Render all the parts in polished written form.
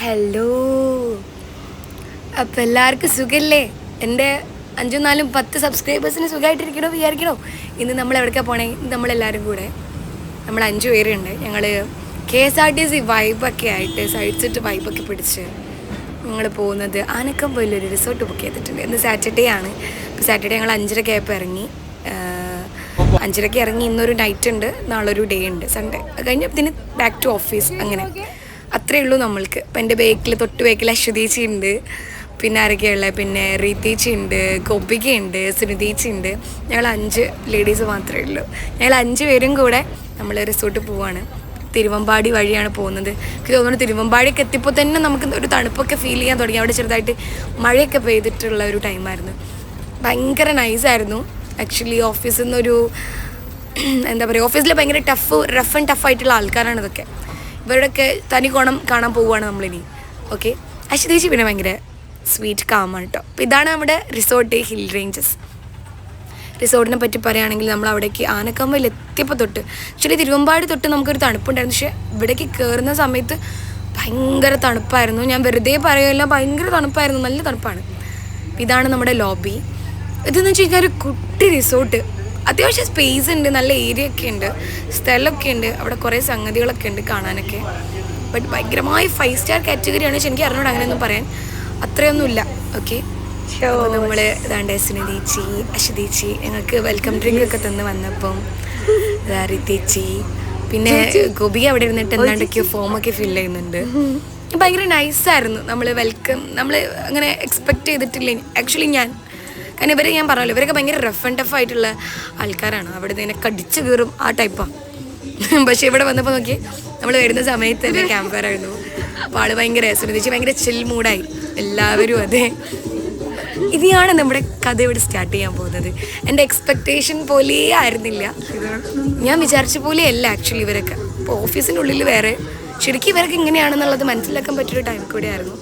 Hello, അപ്പം എല്ലാവർക്കും സുഖമല്ലേ? എൻ്റെ 5, 4, 10 സബ്സ്ക്രൈബേഴ്സിന് സുഖമായിട്ടിരിക്കണോ വിചാരിക്കണോ? ഇന്ന് നമ്മൾ എവിടേക്കാണ് പോണേ? നമ്മളെല്ലാവരും കൂടെ നമ്മൾ 5 പേരുണ്ട്. ഞങ്ങൾ KSRTC വൈബൊക്കെ ആയിട്ട് സൈഡ് സെറ്റ് വൈബൊക്കെ പിടിച്ച് ഞങ്ങൾ പോകുന്നത് ആനക്കമ്പൊയിലൊരു റിസോർട്ട് ബുക്ക് ചെയ്തിട്ടുണ്ട്. ഇന്ന് സാറ്റർഡേ ആണ്. അപ്പോൾ സാറ്റർഡേ ഞങ്ങൾ 5:30 ആയപ്പോൾ ഇറങ്ങി. 5:30 ഇറങ്ങി. ഇന്നൊരു നൈറ്റ് ഉണ്ട്, നാളൊരു ഡേ ഉണ്ട്, സൺഡേ. അത് കഴിഞ്ഞ് പിന്നെ ബാക്ക് ടു ഓഫീസ്. അങ്ങനെ അത്രയേ ഉള്ളൂ നമ്മൾക്ക്. ഇപ്പം എൻ്റെ തൊട്ട് ബേക്കിൽ അശ്വതീച്ചി ഉണ്ട്, പിന്നെ ആരൊക്കെയുള്ള, പിന്നെ റീതേച്ചി ഉണ്ട്, ഗോപികയുണ്ട്, സുനിതേച്ചി ഉണ്ട്. ഞങ്ങൾ 5 ലേഡീസ് മാത്രമേ ഉള്ളൂ. ഞങ്ങൾ 5 പേരും കൂടെ നമ്മൾ റിസോർട്ട് പോവാണ്. തിരുവമ്പാടി വഴിയാണ് പോകുന്നത്. എനിക്ക് തോന്നുന്നു തിരുവമ്പാടിയൊക്കെ എത്തിയപ്പോൾ തന്നെ നമുക്ക് ഒരു തണുപ്പൊക്കെ ഫീൽ ചെയ്യാൻ തുടങ്ങി. അവിടെ ചെറുതായിട്ട് മഴയൊക്കെ പെയ്തിട്ടുള്ള ഒരു ടൈമായിരുന്നു. ഭയങ്കര നൈസായിരുന്നു. ആക്ച്വലി ഓഫീസിൽ നിന്നൊരു എന്താ പറയുക, ഓഫീസിൽ ഭയങ്കര റഫ് ആൻഡ് ടഫായിട്ടുള്ള ആൾക്കാരാണ് ഇതൊക്കെ. ഇവരുടെയൊക്കെ തനി കോണം കാണാൻ പോവുകയാണ് നമ്മളിനി. ഓക്കെ, അശ്വതീച്ചി പിന്നെ ഭയങ്കര സ്വീറ്റ് കാമാണ് കേട്ടോ. അപ്പോൾ ഇതാണ് നമ്മുടെ റിസോർട്ട്, ഹിൽ റേഞ്ചസ്. റിസോർട്ടിനെ പറ്റി പറയുകയാണെങ്കിൽ നമ്മൾ അവിടേക്ക് ആനക്കമ്പയിൽ എത്തിയപ്പോൾ തൊട്ട്, ആക്ച്വലി തിരുവമ്പാടി തൊട്ട് നമുക്കൊരു തണുപ്പുണ്ടായിരുന്നു. പക്ഷേ ഇവിടേക്ക് കയറുന്ന സമയത്ത് ഭയങ്കര തണുപ്പായിരുന്നു. ഞാൻ വെറുതെ പറയുമല്ല, ഭയങ്കര തണുപ്പായിരുന്നു, നല്ല തണുപ്പാണ്. ഇതാണ് നമ്മുടെ ലോബി. ഇതെന്ന് വെച്ച് കഴിഞ്ഞാൽ ഒരു കുട്ടി റിസോർട്ട്. അത്യാവശ്യം സ്പേസ് ഉണ്ട്, നല്ല ഏരിയ ഒക്കെ ഉണ്ട്, സ്ഥലമൊക്കെ ഉണ്ട്, അവിടെ കുറേ സംഗതികളൊക്കെ ഉണ്ട് കാണാനൊക്കെ. ബട്ട് ഭയങ്കരമായി 5 സ്റ്റാർ കാറ്റഗറിയാണ്. പക്ഷെ എനിക്ക് അറിഞ്ഞൂടെ അങ്ങനെയൊന്നും പറയാൻ, അത്രയൊന്നുമില്ല. ഓക്കെ, നമ്മൾ ഇതാണ്ട് സുനിതേച്ചി, അശ്വതേച്ചി ഞങ്ങൾക്ക് വെൽക്കം ഡ്രിങ്ക് ഒക്കെ തന്ന് വന്നപ്പം റിതേച്ചി, പിന്നെ ഗോപിക അവിടെ ഇരുന്നിട്ട് എന്താണ്ടൊക്കെയോ ഫോമൊക്കെ ഫില്ല് ചെയ്യുന്നുണ്ട്. ഭയങ്കര നൈസായിരുന്നു. നമ്മൾ അങ്ങനെ എക്സ്പെക്റ്റ് ചെയ്തിട്ടില്ല ആക്ച്വലി ഞാൻ. കാരണം ഇവരെ ഞാൻ പറഞ്ഞല്ലോ, ഇവരൊക്കെ ഭയങ്കര റഫ് ആൻഡ് ടഫ് ആയിട്ടുള്ള ആൾക്കാരാണ്. അവിടെ നിന്ന് കടിച്ചു കയറും ആ ടൈപ്പാണ്. പക്ഷേ ഇവിടെ വന്നപ്പോൾ നോക്കി, നമ്മൾ വരുന്ന സമയത്ത് തന്നെ ക്യാമ്പ് ഫയർ ആയിരുന്നു. അപ്പോൾ ആൾ ഭയങ്കര സുനിതേച്ചി ഭയങ്കര ചിൽ മൂഡായി, എല്ലാവരും അതെ. ഇനിയാണ് നമ്മുടെ കഥ ഇവിടെ സ്റ്റാർട്ട് ചെയ്യാൻ പോകുന്നത്. എൻ്റെ എക്സ്പെക്റ്റേഷൻ പോലെ ആയിരുന്നില്ല, ഞാൻ വിചാരിച്ച പോലെയല്ല ആക്ച്വലി ഇവരൊക്കെ. ഇപ്പോൾ ഓഫീസിൻ്റെ ഉള്ളിൽ വേറെ, ശരിക്കും ഇവരൊക്കെ ഇങ്ങനെയാണെന്നുള്ളത് മനസ്സിലാക്കാൻ പറ്റിയൊരു ടൈം കൂടെ ആയിരുന്നു.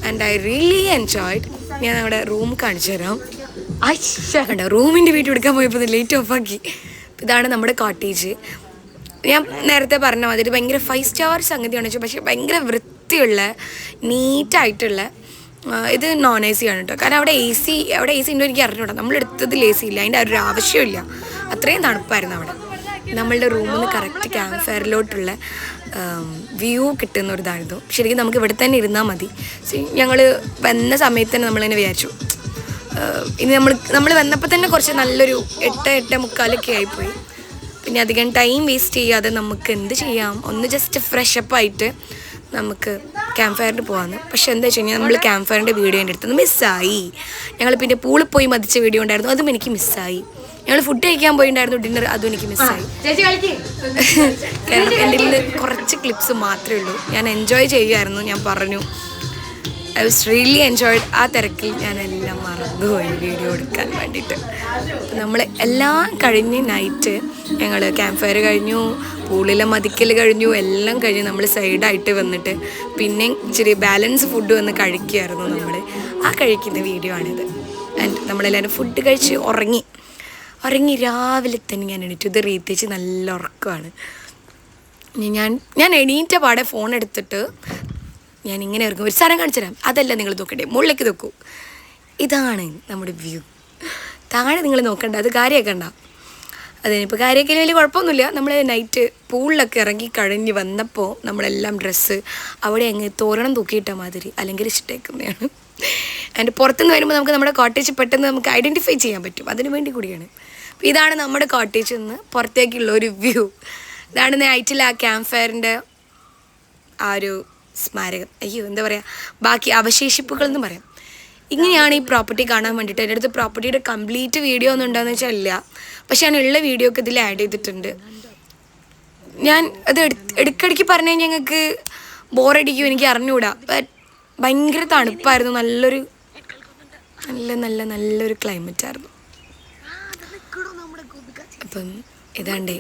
And I really enjoyed. ഞാൻ അവിടെ റൂം കാണിച്ചു തരാം. കണ്ടോ, റൂമിൻ്റെ വീട്ടിൽ എടുക്കാൻ പോയപ്പോൾ ലൈറ്റ് ഓഫാക്കി. ഇതാണ് നമ്മുടെ കോട്ടേജ്. ഞാൻ നേരത്തെ പറഞ്ഞ മാതിരി ഭയങ്കര 5 സ്റ്റാർ സംഗതിയാണ് വെച്ചാൽ, പക്ഷേ ഭയങ്കര വൃത്തിയുള്ള നീറ്റായിട്ടുള്ള. ഇത് നോൺ AC ആണ് കേട്ടോ. കാരണം അവിടെ AC ഉണ്ടോ എനിക്ക് അറിഞ്ഞൂടാ. നമ്മളെടുത്തതിൽ AC ഇല്ല, അതിൻ്റെ ഒരു ആവശ്യമില്ല, അത്രയും തണുപ്പായിരുന്നു അവിടെ. നമ്മളുടെ റൂമിൽ നിന്ന് കറക്റ്റ് ക്യാമ്പ് ഫയറിലോട്ടുള്ള വ്യൂ കിട്ടുന്ന ഒരു ഇതായിരുന്നു. ശരിക്കും നമുക്ക് ഇവിടെ തന്നെ ഇരുന്നാൽ മതി. ഞങ്ങൾ വന്ന സമയത്ത് തന്നെ നമ്മളിങ്ങനെ വിചാരിച്ചു, ഇനി നമ്മൾ വന്നപ്പോൾ തന്നെ കുറച്ച് നല്ലൊരു 8:45 ആയിപ്പോയി. പിന്നെ അധികം ടൈം വേസ്റ്റ് ചെയ്യാതെ നമുക്ക് എന്ത് ചെയ്യാം, ഒന്ന് ജസ്റ്റ് ഫ്രഷപ്പ് ആയിട്ട് നമുക്ക് ക്യാമ്പ് ഫയറിന് പോകാമെന്ന്. പക്ഷെ എന്താ വെച്ച് കഴിഞ്ഞാൽ നമ്മൾ ക്യാമ്പ് ഫയറിൻ്റെ വീഡിയോ എൻ്റെ അടുത്തൊന്ന് മിസ്സായി. ഞങ്ങൾ പിന്നെ പൂളിൽ പോയി മതിച്ച വീഡിയോ ഉണ്ടായിരുന്നു, അതും എനിക്ക് മിസ്സായി. ഞങ്ങൾ ഫുഡ് കഴിക്കാൻ പോയിട്ടുണ്ടായിരുന്നു, ഡിന്നർ, അതും എനിക്ക് മിസ്സായി. കാരണം എൻ്റെ ഇതിൽ കുറച്ച് ക്ലിപ്സ് മാത്രമേ ഉള്ളൂ. ഞാൻ എൻജോയ് ചെയ്യുമായിരുന്നു, ഞാൻ പറഞ്ഞു. I was really enjoyed. ആ തിരക്കിൽ ഞാനെല്ലാം മറന്നുപോയി വീഡിയോ എടുക്കാൻ വേണ്ടിയിട്ട്. നമ്മൾ എല്ലാം കഴിഞ്ഞ് നൈറ്റ് ഞങ്ങൾ ക്യാമ്പ് ഫയർ കഴിഞ്ഞു, പൂളിലെ മതിക്കൽ കഴിഞ്ഞു, എല്ലാം കഴിഞ്ഞ് നമ്മൾ സൈഡായിട്ട് വന്നിട്ട് പിന്നെ ഇച്ചിരി ബാലൻസ് ഫുഡ് വന്ന് കഴിക്കുമായിരുന്നു നമ്മൾ. ആ കഴിക്കുന്ന വീഡിയോ ആണിത്. ആൻഡ് നമ്മളെല്ലാവരും ഫുഡ് കഴിച്ച് ഉറങ്ങി. രാവിലെ തന്നെ ഞാൻ എണീറ്റു. ഇത് റീത്തേച്ച് നല്ല ഉറക്കമാണ്. ഞാൻ എണീറ്റ പാടെ ഫോൺ എടുത്തിട്ട് ഞാൻ ഇങ്ങനെ ഇറങ്ങും. ഒരു സ്ഥലം കാണിച്ചു തരാം, അതല്ല നിങ്ങൾ നോക്കണ്ടേ, മുകളിലേക്ക് നോക്കൂ. ഇതാണ് നമ്മുടെ വ്യൂ. താഴെ നിങ്ങൾ നോക്കണ്ട, അത് കാര്യമാക്കണ്ട. അതിനിപ്പോൾ കാര്യമൊക്കെ വലിയ കുഴപ്പമൊന്നുമില്ല. നമ്മൾ നൈറ്റ് പൂളിലൊക്കെ ഇറങ്ങി കഴിഞ്ഞ് വന്നപ്പോൾ നമ്മളെല്ലാം ഡ്രസ്സ് അവിടെ അങ്ങ് തോരണം തൂക്കിയിട്ട മാതിരി അലങ്കരിച്ചിട്ടേക്കുന്നതാണ്. അതിൻ്റെ പുറത്തുനിന്ന് വരുമ്പോൾ നമുക്ക് നമ്മുടെ കോട്ടേജ് പെട്ടെന്ന് നമുക്ക് ഐഡൻറ്റിഫൈ ചെയ്യാൻ പറ്റും, അതിനു വേണ്ടി കൂടിയാണ്. അപ്പോൾ ഇതാണ് നമ്മുടെ കോട്ടേജിൽ നിന്ന് പുറത്തേക്കുള്ള ഒരു വ്യൂ. ഇതാണ് നൈറ്റിൽ ആ ക്യാമ്പ് ഫയറിൻ്റെ ആ ഒരു സ്മാരകം. എന്താ പറയുക, ബാക്കി അവശേഷിപ്പുകൾ എന്ന് പറയാം. ഇങ്ങനെയാണ് ഈ പ്രോപ്പർട്ടി കാണാൻ വേണ്ടിയിട്ട്. എൻ്റെ അടുത്ത് പ്രോപ്പർട്ടിയുടെ കംപ്ലീറ്റ് വീഡിയോ ഒന്നും ഉണ്ടോയെന്ന് വെച്ചാൽ ഇല്ല, പക്ഷെ ഞാനുള്ള വീഡിയോ ഒക്കെ ഇതിൽ ആഡ് ചെയ്തിട്ടുണ്ട്. ഞാൻ അത് ഇടയ്ക്കിടയ്ക്ക് പറഞ്ഞു കഴിഞ്ഞാൽ ഞങ്ങൾക്ക് ബോറടിക്കും, എനിക്ക് അറിഞ്ഞുകൂടാ. ബട്ട് ഭയങ്കര തണുപ്പായിരുന്നു, നല്ലൊരു ക്ലൈമറ്റ് ആയിരുന്നു. അപ്പം ഇതാണ്ടേ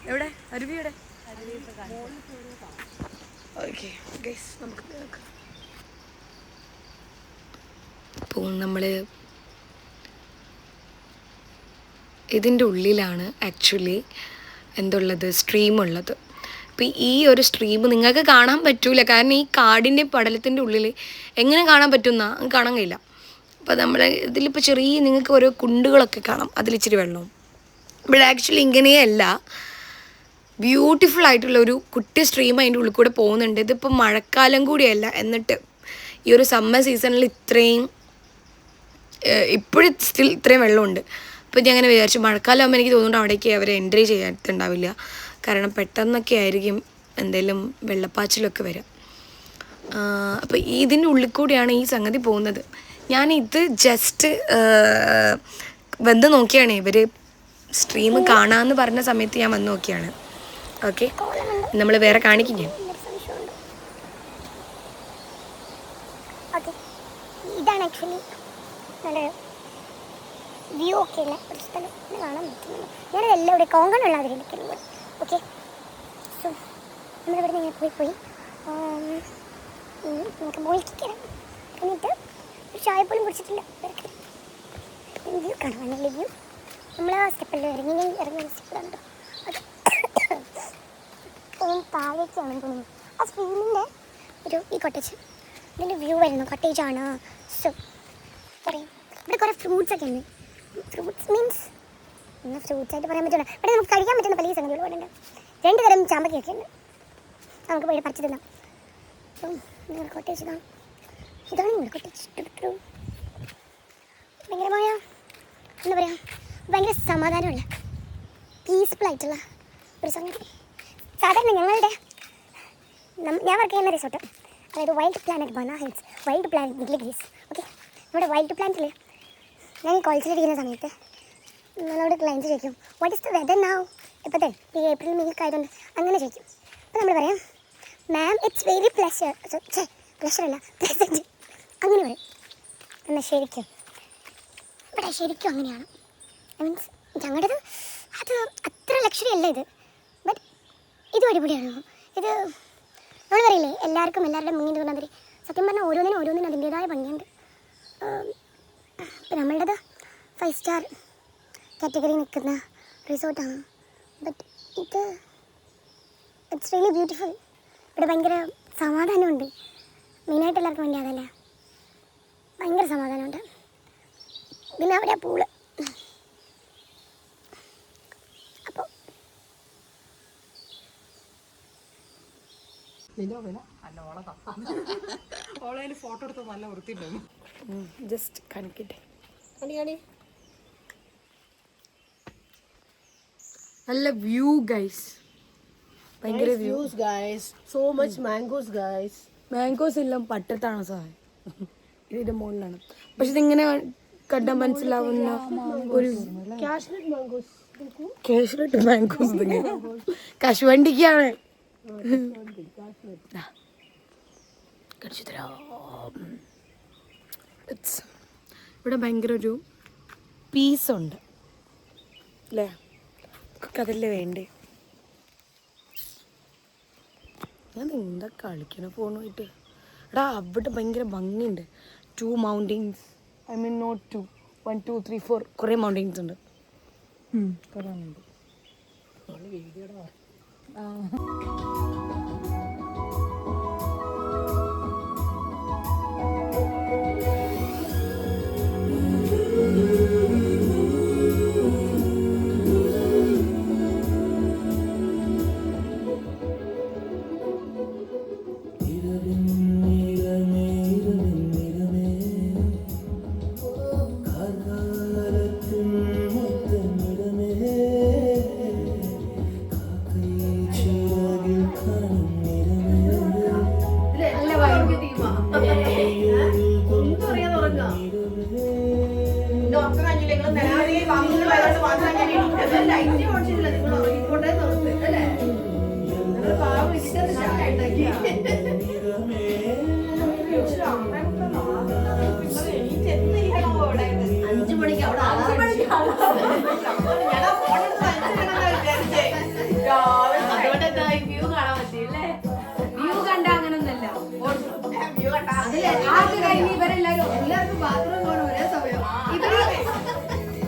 എവിടെ അരുവിയുടെ അപ്പോൾ നമ്മൾ ഇതിൻ്റെ ഉള്ളിലാണ് ആക്ച്വലി എന്തുള്ളത്, സ്ട്രീമുള്ളത്. അപ്പം ഈ ഒരു സ്ട്രീം നിങ്ങൾക്ക് കാണാൻ പറ്റൂല, കാരണം ഈ കാടിൻ്റെ പടലത്തിൻ്റെ ഉള്ളിൽ എങ്ങനെ കാണാൻ പറ്റുന്ന കാണാൻ കഴിയില്ല. അപ്പോൾ നമ്മൾ ഇതിലിപ്പോൾ ചെറിയ നിങ്ങൾക്ക് ഓരോ കുണ്ടുകളൊക്കെ കാണാം, അതിലിച്ചിരി വെള്ളവും. ഇവിടെ ആക്ച്വലി ഇങ്ങനെയല്ല, ബ്യൂട്ടിഫുൾ ആയിട്ടുള്ള ഒരു കുട്ടി സ്ട്രീം അതിൻ്റെ ഉള്ളിൽ കൂടെ പോകുന്നുണ്ട്. ഇതിപ്പോൾ മഴക്കാലം കൂടിയല്ല, എന്നിട്ട് ഈ ഒരു സമ്മർ സീസണിൽ ഇത്രയും ഇപ്പോഴും സ്റ്റിൽ ഇത്രയും വെള്ളമുണ്ട്. അപ്പോൾ ഞാൻ അങ്ങനെ വിചാരിച്ചു മഴക്കാലം ആകുമ്പോൾ എനിക്ക് തോന്നുന്നുണ്ട് അവിടേക്ക് അവർ എൻട്രി ചെയ്യാത്തുണ്ടാവില്ല, കാരണം പെട്ടെന്നൊക്കെ ആയിരിക്കും എന്തെങ്കിലും വെള്ളപ്പാച്ചിലൊക്കെ വരിക. അപ്പോൾ ഇതിൻ്റെ ഉള്ളിൽ കൂടിയാണ് ഈ സംഗതി പോകുന്നത്. ഞാനിത് ജസ്റ്റ് വന്ന് നോക്കിയാണ്, ഇവർ സ്ട്രീം കാണാമെന്ന് പറഞ്ഞ സമയത്ത് ഞാൻ വന്ന് നോക്കിയാണ്. ഓക്കെ, നമ്മൾ വേറെ കാണിക്കും ഞാൻ. ഇതാണ് ആക്ച്വലി നല്ല വ്യൂ ഒക്കെ ഉള്ള ഒരു സ്ഥലം കാണാൻ പറ്റുന്നുണ്ട്. ഞാനിതെല്ലാം ഇവിടെ കോങ്കണുള്ള അതിരിക്കുന്നു. ഓക്കെ, സോ നമ്മളിവിടെ നിന്ന് പോയി നമുക്ക് മുകളിലേക്ക് കയറാം. എന്നിട്ട് ഒരു ചായ പോലും കുടിച്ചിട്ടില്ല. വ്യൂ കാണാൻ നല്ല വ്യൂ. നമ്മൾ ആ സ്റ്റെപ്പെല്ലാം ഇറങ്ങി സ്റ്റെപ്പിലുണ്ടോ അത് താഴേക്കാണ് തോന്നുന്നു. ആ സ്ട്രീമിൻ്റെ ഒരു ഈ കോട്ടേജ്, ഇതിൻ്റെ വ്യൂ വരുന്നു കോട്ടേജാണ്. സോ പറയും ഇവിടെ കുറേ ഫ്രൂട്ട്സ് ഒക്കെ ഉണ്ട്. ഫ്രൂട്ട്സ് മീൻസ് എന്നാൽ ഫ്രൂട്ട്സ് ആയിട്ട് പറയാൻ പറ്റില്ല. ഇവിടെ നമുക്ക് കഴിക്കാൻ പറ്റുന്ന പല സംഗതികൾ ഇവിടെ ഉണ്ട്. 2 തരം ചാമ്പക്കയൊക്കെ ഉണ്ട്, നമുക്ക് പോയി പറിച്ചു തിന്നാം. അപ്പം നിങ്ങൾ കോട്ടേജ് ഇതാണ് നിങ്ങളുടെ കോട്ടേജ്. ഭയങ്കരമായ എന്താ പറയുക, ഭയങ്കര സമാധാനമുള്ള പീസ്ഫുൾ ആയിട്ടുള്ള ഒരു സംഗതി. സാധാരണ ഞങ്ങളുടെ ഞാൻ വർക്ക് ചെയ്യുന്ന റിസോർട്ട്, അതായത് Wild Planet Bana hills, Wild Planet Nilgiris. Okay, നമ്മുടെ വൈൽഡ് പ്ലാനറ്റിൽ ഞാൻ ഈ കോളേജിലിരിക്കുന്ന സമയത്ത് നമ്മളോട് ക്ലയൻറ്റ് ചോദിക്കും what is the weather now, ഇപ്പോഴത്തെ ഈ ഏപ്രിൽ മെയ്ക്ക് ആയതുകൊണ്ട് അങ്ങനെ ചോദിക്കും. അപ്പോൾ നമ്മൾ പറയാം മാം ഇറ്റ്സ് വെരി പ്ലഷറല്ല പ്ലസൻറ്റ്, അങ്ങനെ പറയും. എന്നാൽ ശരിക്കും ഇവിടെ ശരിക്കും അങ്ങനെയാണ്. മീൻസ് ഞങ്ങളുടേത് അത് അത്ര ലക്ഷറി അല്ല ഇത്, ബട്ട് ഇതും അടിപൊളിയാണ്. ഇത് നമ്മൾ പറയില്ലേ എല്ലാവർക്കും എല്ലാവരുടെ മുന്നിൽ തോന്നാതിരി, സത്യം പറഞ്ഞാൽ ഓരോന്നിനും അതിൻ്റേതായ ഭംഗിയുണ്ട്. ഇപ്പം നമ്മളുടേത് 5 സ്റ്റാർ കാറ്റഗറി നിൽക്കുന്ന റിസോർട്ടാണ്, ബട്ട് ഇത് ഇറ്റ്സ് റിയലി ബ്യൂട്ടിഫുൾ. ഇവിടെ ഭയങ്കര സമാധാനമുണ്ട്. മെയിനായിട്ട് എല്ലാവർക്കും വേണ്ടി അതല്ലേ, ഭയങ്കര സമാധാനമുണ്ട്. പിന്നെ അവിടെ ആ പൂള്. അപ്പോൾ ഫോട്ടോ എടുത്ത് നല്ല വൃത്തിയുണ്ടായിരുന്നു. ജസ്റ്റ് കാണിക്കട്ടെ. നല്ല വ്യൂ ഗൈസ്, ഭയങ്കര views guys, so much mangoes guys. Mangoes എല്ലാം പട്ടത്താണ് സാധനം, ഇതിന്റെ മുകളിലാണ്. പക്ഷെ ഇതിങ്ങനെ കണ്ടാൽ മനസ്സിലാവുന്ന ഒരു കാഷ്നട്ട് മാംഗോസ് കശുവണ്ടിക്കാണ്. കടിച്ചു തരാം. ഇവിടെ ഭയങ്കര ഒരു പീസുണ്ട് അല്ലേ, അതല്ലേ വേണ്ടേ. ഞാൻ എന്താ കളിക്കണ ഫോണുമായിട്ട്. എടാ അവിടെ ഭയങ്കര ഭംഗിയുണ്ട്. 2 മൗണ്ടെയിൻസ്, ഐ മീൻ നോട്ട് 2, 1 2 3 4 കുറേ മൗണ്ടെയിൻസ് ഉണ്ട്. കുറേ ഉണ്ട്.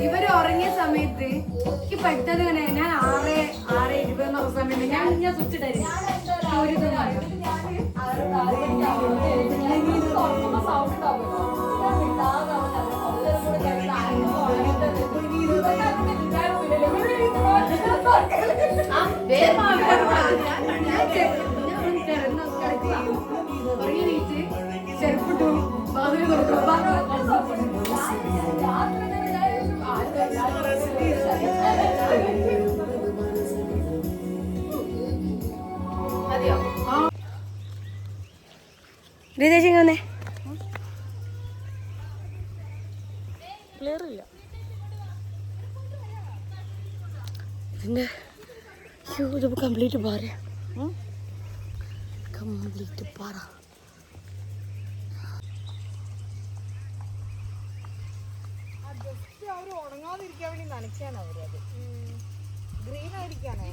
ഇവര് ഉറങ്ങിയ സമയത്ത് എനിക്ക് പെട്ടെന്ന് ഇങ്ങനെ ഞാൻ 6:20 ഹൃദയ വന്നേ. ക്ലിയർ ഇല്ല. ഇതിൻ്റെ ഇത് കംപ്ലീറ്റ് പാറ, കംപ്ലീറ്റ് പാറ. ഉണങ്ങാതിരിക്കാൻ വേണ്ടി നനയ്ക്കാണ് അവരത്. ഗ്രീൻ ആയിരിക്കാണോ?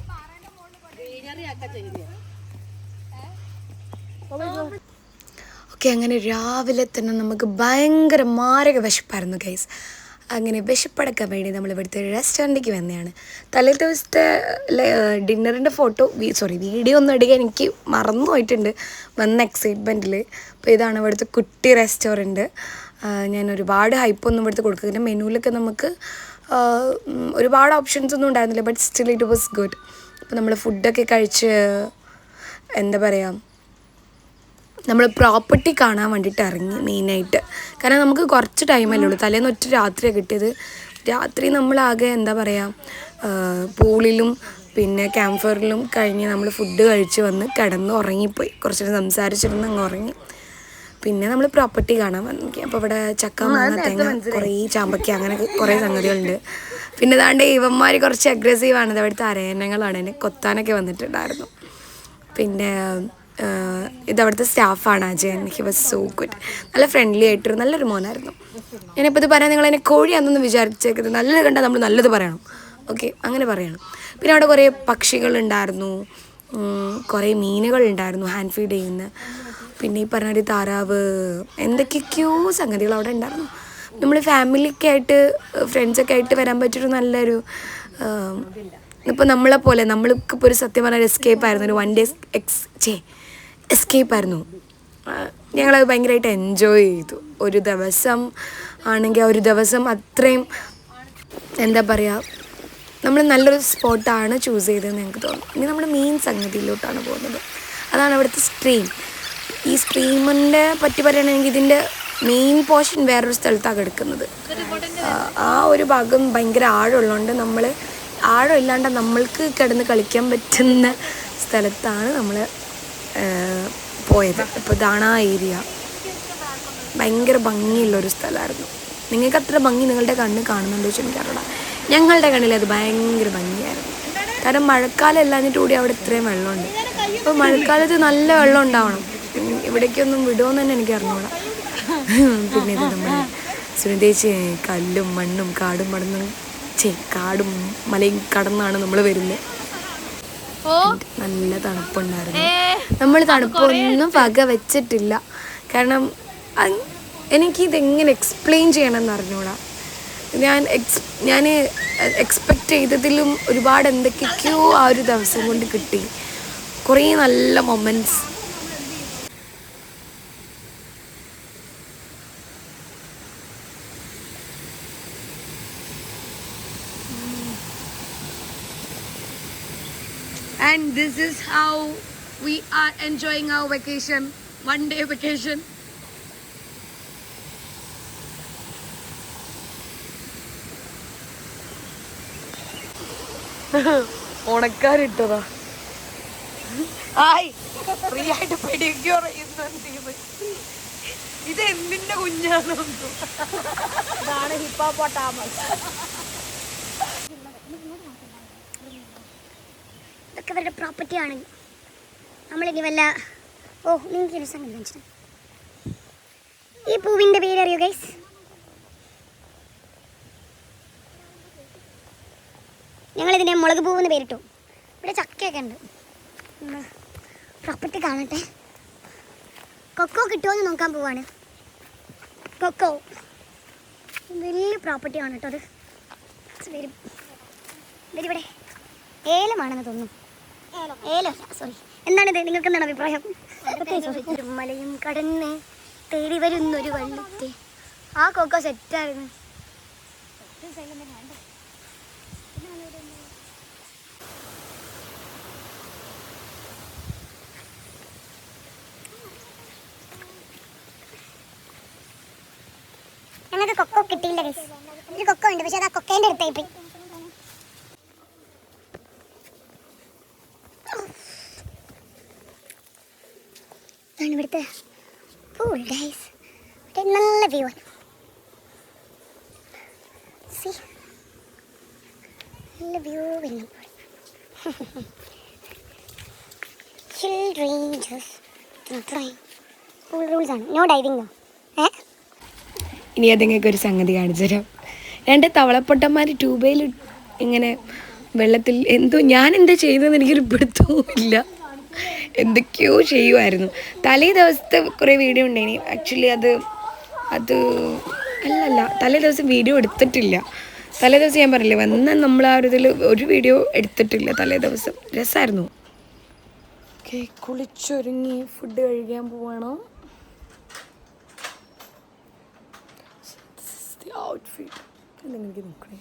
ഗ്രീനറി ആക്കാൻ ചെയ്യുക. ഓക്കെ, അങ്ങനെ രാവിലെ തന്നെ നമുക്ക് ഭയങ്കര മാരക വിശപ്പായിരുന്നു ഗൈസ്. അങ്ങനെ വിശപ്പടക്കാൻ വേണ്ടി നമ്മൾ ഇവിടുത്തെ റെസ്റ്റോറൻറ്റിലേക്ക് വന്നതാണ്. തലേ ദിവസത്തെ ഡിന്നറിൻ്റെ വീഡിയോ ഒന്നും എടുക്കാൻ എനിക്ക് മറന്നു പോയിട്ടുണ്ട് വന്ന എക്സൈറ്റ്മെൻറ്റിൽ. അപ്പോൾ ഇതാണ് ഇവിടുത്തെ കുട്ടി റെസ്റ്റോറൻറ്റ്. ഞാൻ ഒരുപാട് ഹൈപ്പൊന്നും ഇവിടുത്തെ കൊടുക്കുന്നില്ല. മെനുവിലൊക്കെ നമുക്ക് ഒരുപാട് ഓപ്ഷൻസ് ഒന്നും ഉണ്ടായിരുന്നില്ല, but still it was good. അപ്പോൾ നമ്മൾ ഫുഡൊക്കെ കഴിച്ച് എന്താ പറയുക, നമ്മൾ പ്രോപ്പർട്ടി കാണാൻ വേണ്ടിയിട്ട് ഇറങ്ങി മെയിനായിട്ട്. കാരണം നമുക്ക് കുറച്ച് ടൈമല്ലേ ഉള്ളൂ. തലേന്ന് ഒറ്റ രാത്രിയാണ് കിട്ടിയത്. രാത്രി നമ്മളാകെ എന്താ പറയുക, പൂളിലും പിന്നെ ക്യാമ്പ് ഫയറിലും കഴിഞ്ഞ് നമ്മൾ ഫുഡ് കഴിച്ച് വന്ന് കിടന്ന് ഉറങ്ങിപ്പോയി. കുറച്ച് നേരം സംസാരിച്ചിരുന്ന് അങ്ങ് ഉറങ്ങി. പിന്നെ നമ്മൾ പ്രോപ്പർട്ടി കാണാൻ വന്നു. അപ്പോൾ ഇവിടെ ചക്ക, മാങ്ങ, തേങ്ങ, കുറേ ചാമ്പക്ക, അങ്ങനെ കുറേ സംഗതികളുണ്ട്. പിന്നെ ഇതാണ്ട് ഇവന്മാർ കുറച്ച് അഗ്രസീവാണ്. ഇതവിടുത്തെ അരയന്നങ്ങളാണ്, എന്നെ കൊത്താനൊക്കെ വന്നിട്ടുണ്ടായിരുന്നു. പിന്നെ ഇതവിടുത്തെ സ്റ്റാഫാണ് Ajayan. He was so good. നല്ല ഫ്രണ്ട്ലി ആയിട്ടൊരു നല്ലൊരു മോനായിരുന്നു. ഞാനിപ്പോൾ ഇത് പറയാൻ നിങ്ങളെന്നെ കോഴിയാണെന്നൊന്നും വിചാരിച്ചേക്കരുത്. നല്ലത് കണ്ടാൽ നമ്മൾ നല്ലത് പറയണം. ഓക്കെ, അങ്ങനെ പറയണം. പിന്നെ അവിടെ കുറേ പക്ഷികളുണ്ടായിരുന്നു, കുറേ മീനുകളുണ്ടായിരുന്നു ഹാൻഡ് ഫീഡ് ചെയ്യുന്ന. പിന്നെ ഈ പറഞ്ഞൊരു താറാവ്, എന്തൊക്കെയൊക്കെയോ സംഗതികൾ അവിടെ ഉണ്ടായിരുന്നു. നമ്മൾ ഫാമിലിയൊക്കെ ആയിട്ട് ഫ്രണ്ട്സൊക്കെ ആയിട്ട് വരാൻ പറ്റിയൊരു നല്ലൊരു, ഇപ്പോൾ നമ്മളെപ്പോലെ നമ്മൾക്കിപ്പോൾ ഒരു സത്യം പറഞ്ഞാൽ എസ്കേപ്പ് ആയിരുന്നു. ഒരു 1 ഡേ എസ്കേപ്പ് ആയിരുന്നു. ഞങ്ങളത് ഭയങ്കരമായിട്ട് എൻജോയ് ചെയ്തു. ഒരു ദിവസം ആണെങ്കിൽ ഒരു ദിവസം അത്രയും എന്താ പറയുക, നമ്മൾ നല്ലൊരു സ്പോട്ടാണ് ചൂസ് ചെയ്തതെന്ന് എനിക്ക് തോന്നുന്നു. ഇനി നമ്മൾ മെയിൻ സംഗതിയിലോട്ടാണ് പോകുന്നത്. അതാണ് അവിടുത്തെ സ്ട്രീം. ഈ സ്ട്രീമിൻ്റെ പറ്റി പറയുകയാണെങ്കിൽ ഇതിൻ്റെ മെയിൻ പോർഷൻ വേറൊരു സ്ഥലത്താണ് കിടക്കുന്നത്. ആ ഒരു ഭാഗം ഭയങ്കര ആഴമുള്ളതുകൊണ്ട് നമ്മൾ ആഴമില്ലാണ്ട് നമ്മൾക്ക് കിടന്ന് കളിക്കാൻ പറ്റുന്ന സ്ഥലത്താണ് നമ്മൾ പോയത്. ഇപ്പോൾ ഇതാണ് ആ ഏരിയ. ഭയങ്കര ഭംഗിയുള്ളൊരു സ്ഥലമായിരുന്നു. നിങ്ങൾക്ക് അത്ര ഭംഗി നിങ്ങളുടെ കണ്ണ് കാണുന്നുണ്ടോ എന്ന് എനിക്കറിയില്ല. ഞങ്ങളുടെ കണ്ണിൽ അത് ഭയങ്കര ഭംഗിയായിരുന്നു. കാരണം മഴക്കാലം എല്ലാഞ്ഞിട്ട് കൂടി അവിടെ ഇത്രയും വെള്ളമുണ്ട്. അപ്പോൾ മഴക്കാലത്ത് നല്ല വെള്ളം ഉണ്ടാവണം. ഇവിടേക്കൊന്നും വിടുമെന്ന് തന്നെ എനിക്ക് അറിഞ്ഞൂടാ. പിന്നെ ഇത് നമ്മൾ സുനിതേച്ചി കല്ലും മണ്ണും കാടും കാടും മലയും കടന്നാണ് നമ്മൾ വരുന്നത്. നല്ല തണുപ്പുണ്ടായിരുന്നു. നമ്മൾ തണുപ്പൊന്നും വക വെച്ചിട്ടില്ല. കാരണം എനിക്കിതെങ്ങനെ എക്സ്പ്ലെയിൻ ചെയ്യണമെന്ന് അറിഞ്ഞൂടാ. ഞാൻ എക്സ്പെക്റ്റ് ചെയ്തതിലും ഒരുപാട് എന്തൊക്കെയൊക്കെയോ ആ ഒരു ദിവസം കൊണ്ട് കിട്ടി. കുറേ നല്ല moments. And this is how we are enjoying our vacation, 1 day vacation. ഉണക്കാനിട്ടതാ. ആയി ഫ്രീ ആയിട്ട് പെഡിക്യൂർ ചെയ്യുന്ന ഇത് എന്തിന്റെ കുഞ്ഞാണ്? ഇതാണ് ഹിപ്പോപ്പൊട്ടാമസ്. ഇതൊക്കെ ഇവരുടെ പ്രോപ്പർട്ടിയാണ്. നമ്മളിനി വല്ല നിങ്ങൾക്ക് ഒരു സംഗതി കാണിച്ചു. ഈ പൂവിൻ്റെ പേര് അറിയോ ഗൈസ്? ഞങ്ങളിതിനെ മുളക് പൂവെന്ന് പേരിട്ടു. ഇവിടെ ചക്കയൊക്കെ ഉണ്ട്. പ്രോപ്പർട്ടി കാണട്ടെ. കൊക്കോ കിട്ടുമോയെന്ന് നോക്കാൻ പോവാണ്. കൊക്കോ വലിയ പ്രോപ്പർട്ടിയാണ് കേട്ടോ. അത് വരും. ഇതിവിടെ ഏലമാണെന്ന് തോന്നുന്നു. ഏലോ സോറി. എന്താണിത്? നിങ്ങൾക്ക് എന്താണ് അഭിപ്രായം? ഒരു മലയും കടന്ന് തേടി വരുന്നൊരു വള്ളിത്തെ ആ കൊക്കോ സെറ്റായിരുന്നു. ഞങ്ങൾക്ക് കൊക്കോ കിട്ടിയില്ല. ഒരു കൊക്കോ ഉണ്ട്, പക്ഷെ അത് ആ കൊക്കേൻ്റെ അടുത്തായി പോയി. ഇതാണ് ഇവിടുത്തെ പൂൾ ഗൈസ്. നല്ല വ്യൂ ആണ്. സി നല്ല വ്യൂ വരുന്നു. പൂൾ റൂൾസ് ആണ്, നോ ഡൈവിംഗ്. ഇനി അതെങ്ങൾക്ക് ഒരു സംഗതി കാണിച്ചു തരാം. 2 തവളപ്പൊട്ടന്മാർ ട്യൂബയിൽ ഇങ്ങനെ വെള്ളത്തിൽ എന്തോ ഞാൻ എന്താ ചെയ്തതെന്ന് എനിക്കൊരു പിടുത്തവും ഇല്ല. എന്തൊക്കെയോ ചെയ്യുമായിരുന്നു. തലേ ദിവസത്തെ കുറേ വീഡിയോ ഉണ്ടായിനി. ആക്ച്വലി അത് അല്ലല്ല തലേ ദിവസം വീഡിയോ എടുത്തിട്ടില്ല. തലേ ദിവസം ഞാൻ പറഞ്ഞില്ലേ വന്ന നമ്മൾ ആ ഒരു ഇതിൽ ഒരു വീഡിയോ എടുത്തിട്ടില്ല തലേ ദിവസം. രസമായിരുന്നു. ഓക്കെ, കുളിച്ചൊരുങ്ങി ഫുഡ് കഴിക്കാൻ പോവാണോ? ഔട്ട്ഫിറ്റ് എന്തെങ്കിലും നോക്കണേ.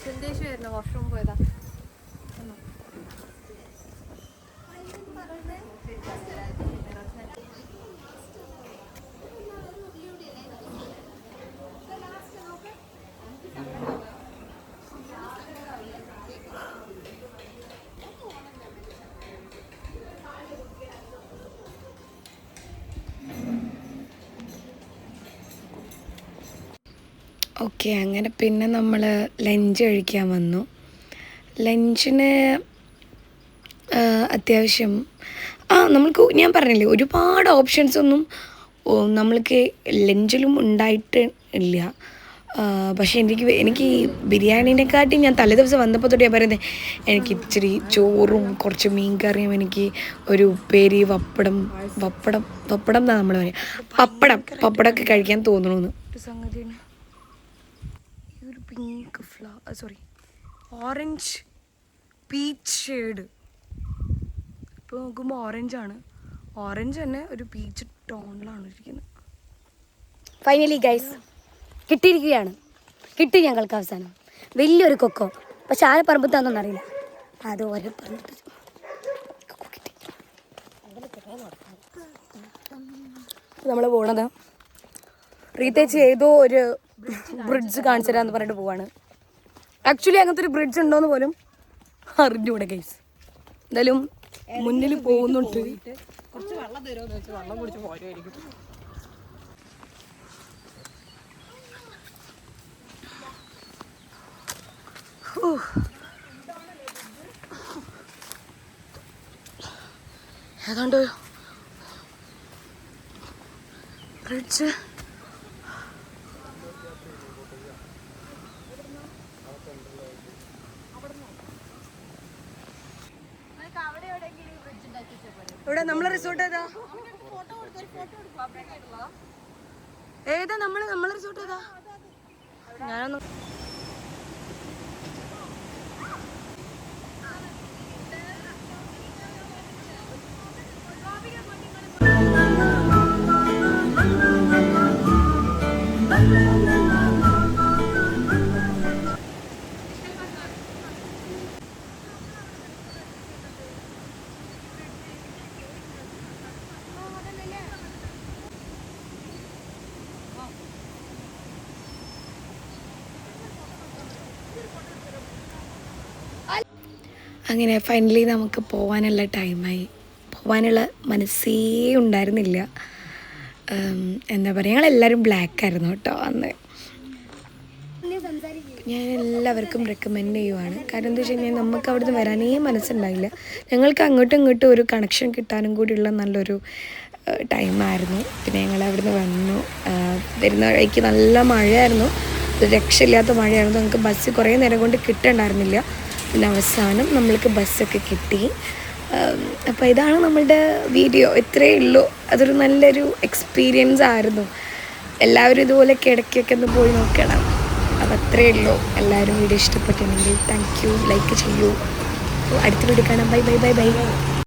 സന്ദേശമായിരുന്നു വാഷ്റൂം പോയതാ. ഓക്കെ, അങ്ങനെ പിന്നെ നമ്മൾ ലഞ്ച് കഴിക്കാൻ വന്നു. ലഞ്ചിന് അത്യാവശ്യം നമ്മൾക്ക് ഞാൻ പറഞ്ഞില്ലേ ഒരുപാട് ഓപ്ഷൻസ് ഒന്നും നമ്മൾക്ക് ലഞ്ചിലും ഉണ്ടായിട്ട് ഇല്ല. പക്ഷേ എനിക്ക് ഈ ബിരിയാണീനെക്കാട്ടി ഞാൻ തലേ ദിവസം വന്നപ്പോൾ തൊട്ട് ഞാൻ പറയുന്നത് എനിക്ക് ഇച്ചിരി ചോറും കുറച്ച് മീൻ കറിയും എനിക്ക് ഒരു ഉപ്പേരി പപ്പടം എന്നാണ് നമ്മൾ പറയുക. പപ്പടമൊക്കെ കഴിക്കാൻ തോന്നണമെന്ന് ഒരു സംഗതിയാണ്. ഈ ഒരു pink sorry orange peach shade ഇപ്പോൾ നോക്കുമ്പോൾ ഓറഞ്ച് തന്നെ ഒരു പീച്ച് ടോണിലാണ് ഇരിക്കുന്നത്. ഫൈനലി ഗൈസ് കിട്ടിയിരിക്കുകയാണ്. കിട്ടി ഞങ്ങൾക്ക് അവസാനം വലിയൊരു കൊക്കോ. പക്ഷെ ആരെ പറമ്പത്താന്നൊന്നും അറിയില്ല. അത് ഓരോ പറഞ്ഞിട്ട് നമ്മൾ പോണത് റീത്തേച്ച് ഏതോ ഒരു ബ്രിഡ്ജ് കാണിച്ചു തരാമെന്ന് പറഞ്ഞിട്ട് പോവാണ്. ആക്ച്വലി അങ്ങനത്തെ ഒരു ബ്രിഡ്ജ് ഉണ്ടോയെന്ന് പോലും അറിഞ്ഞൂടെ ഗൈസ്. എന്തായാലും മുന്നിൽ പോകുന്നുണ്ട്. കുറച്ച് വെള്ളം തരുമെന്ന് വെച്ചാൽ വെള്ളം കുടിച്ച് പോരുമായിരിക്കും. ഏതാണ്ട് ബ്രിഡ്ജ് ഇവിടെ നമ്മളെ റിസോർട്ട് ഏതാ നമ്മളെ റിസോർട്ട് ഏതാ? ഞാനൊന്നും അങ്ങനെ ഫൈനലി നമുക്ക് പോകാനുള്ള ടൈമായി. പോകാനുള്ള മനസ്സേ ഉണ്ടായിരുന്നില്ല. എന്താ പറയുക, ഞങ്ങളെല്ലാവരും ബ്ലാക്കായിരുന്നു കേട്ടോ അന്ന്. ഞാൻ എല്ലാവർക്കും റെക്കമെൻഡ് ചെയ്യുവാണ്. കാരണം എന്താ വെച്ച് കഴിഞ്ഞാൽ നമുക്ക് അവിടുന്ന് വരാനേ മനസ്സുണ്ടായില്ല. ഞങ്ങൾക്ക് അങ്ങോട്ടും ഇങ്ങോട്ടും ഒരു കണക്ഷൻ കിട്ടാനും കൂടിയുള്ള നല്ലൊരു ടൈമായിരുന്നു. പിന്നെ ഞങ്ങൾ അവിടുന്ന് വന്നു. വരുന്ന വഴിക്ക് നല്ല മഴയായിരുന്നു, രക്ഷയില്ലാത്ത മഴയായിരുന്നു. നമുക്ക് ബസ് കുറേ നേരം കൊണ്ട് കിട്ടണ്ടായിരുന്നില്ല. പിന്നെ അവസാനം നമ്മൾക്ക് ബസ്സൊക്കെ കിട്ടി. അപ്പോൾ ഇതാണ് നമ്മളുടെ വീഡിയോ. ഇത്രയേ ഉള്ളൂ. അതൊരു നല്ലൊരു എക്സ്പീരിയൻസ് ആയിരുന്നു. എല്ലാവരും ഇതുപോലെയൊക്കെ ഇടയ്ക്കൊക്കെ ഒന്ന് പോയി നോക്കണം. അപ്പോൾ അപ്പോൾ അത്രയേ ഉള്ളൂ. എല്ലാവരും വീഡിയോ ഇഷ്ടപ്പെട്ടിട്ടുണ്ടെങ്കിൽ താങ്ക് യു, ലൈക്ക് ചെയ്യൂ. അടുത്ത വീഡിയോ കാണാം. Bye bye bye bye.